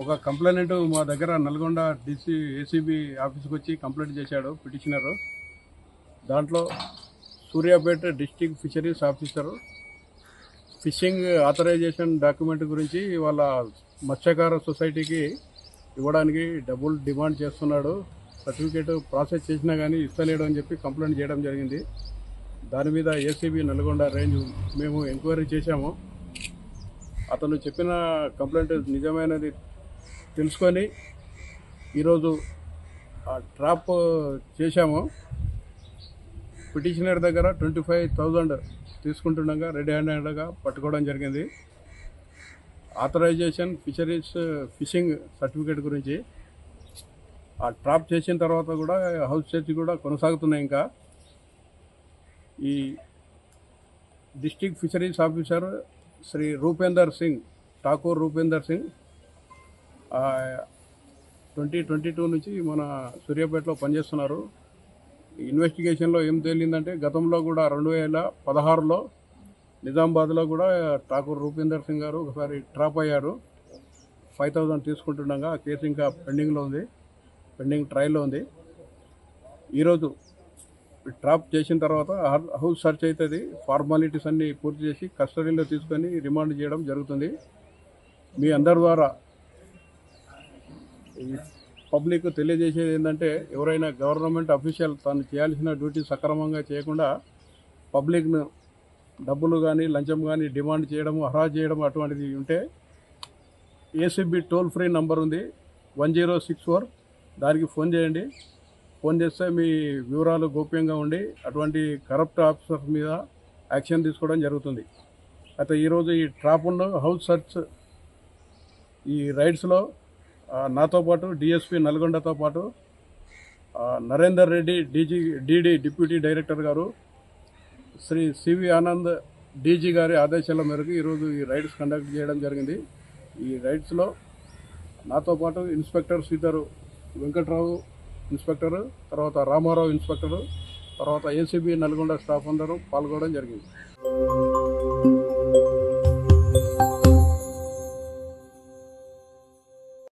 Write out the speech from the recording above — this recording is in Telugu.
ఒక కంప్లైంట్ మా దగ్గర నల్గొండ డీసీ ఏసీబీ ఆఫీస్కి వచ్చి కంప్లైంట్ చేశాడు పిటిషనరు. దాంట్లో Suryapet district fisheries officer fishing authorisation document గురించి వాళ్ళ మత్స్యకార సొసైటీకి ఇవ్వడానికి డబ్బులు డిమాండ్ చేస్తున్నాడు. సర్టిఫికేట్ ప్రాసెస్ చేసినా కానీ ఇస్తలేడు అని చెప్పి కంప్లైంట్ చేయడం జరిగింది. దాని మీద ఏసీబీ నల్గొండ రేంజ్ మేము ఎంక్వైరీ చేశాము. అతను చెప్పిన కంప్లైంట్ నిజమైనది తెలుసుకొని ఈరోజు ట్రాప్ చేశాము. పిటిషనర్ దగ్గర 25,000 తీసుకుంటుండగా రెడ్ హ్యాండెడ్గా పట్టుకోవడం జరిగింది. ఆథరైజేషన్ ఫిషరీస్ ఫిషింగ్ సర్టిఫికేట్ గురించి ఆ ట్రాప్ చేసిన తర్వాత కూడా హౌస్ సెర్చ్ కూడా కొనసాగుతున్నాయి. ఇంకా ఈ district fisheries officer Shri Thakur Rupender Singh 2022 నుంచి మన సూర్యాపేటలో పనిచేస్తున్నారు. ఇన్వెస్టిగేషన్లో ఏం తేలిందంటే గతంలో కూడా 2016లో నిజామాబాద్లో కూడా ఠాకూర్ రూపేందర్ సింగ్ గారు ఒకసారి ట్రాప్ అయ్యారు. 5,000 తీసుకుంటుండగా ఆ కేసు ఇంకా పెండింగ్ ట్రయల్లో ఉంది. ఈరోజు ట్రాప్ చేసిన తర్వాత హౌస్ సర్చ్ అవుతుంది. ఫార్మాలిటీస్ అన్నీ పూర్తి చేసి కస్టడీలో తీసుకొని రిమాండ్ చేయడం జరుగుతుంది. మీ అందరి ద్వారా ఈ పబ్లిక్ తెలియజేసేది ఏంటంటే ఎవరైనా గవర్నమెంట్ అఫీషియల్ తను చేయాల్సిన డ్యూటీ సక్రమంగా చేయకుండా పబ్లిక్ను డబ్బులు కానీ లంచం కానీ డిమాండ్ చేయడం హరాజ్ చేయడం అటువంటిది ఉంటే ఏసీబీ టోల్ ఫ్రీ నంబర్ ఉంది 1064, దానికి ఫోన్ చేయండి. ఫోన్ చేస్తే మీ వివరాలు గోప్యంగా ఉండి అటువంటి కరప్ట్ ఆఫీసర్స్ మీద యాక్షన్ తీసుకోవడం జరుగుతుంది. అయితే ఈరోజు ఈ ట్రాప్ను హౌస్ సర్చ్ ఈ రైడ్స్లో నాతో పాటు డిఎస్పీ నల్గొండతో పాటు Narender Reddy DD deputy director గారు, శ్రీ సివి ఆనంద్ డీజీ గారి ఆదేశాల మేరకు ఈరోజు ఈ రైడ్స్ కండక్ట్ చేయడం జరిగింది. ఈ రైడ్స్లో నాతో పాటు ఇన్స్పెక్టర్స్ ఇద్దరు, వెంకట్రావు ఇన్స్పెక్టరు, తర్వాత రామారావు ఇన్స్పెక్టరు, తర్వాత ఏసీబీ నల్గొండ స్టాఫ్ అందరూ పాల్గొనడం జరిగింది.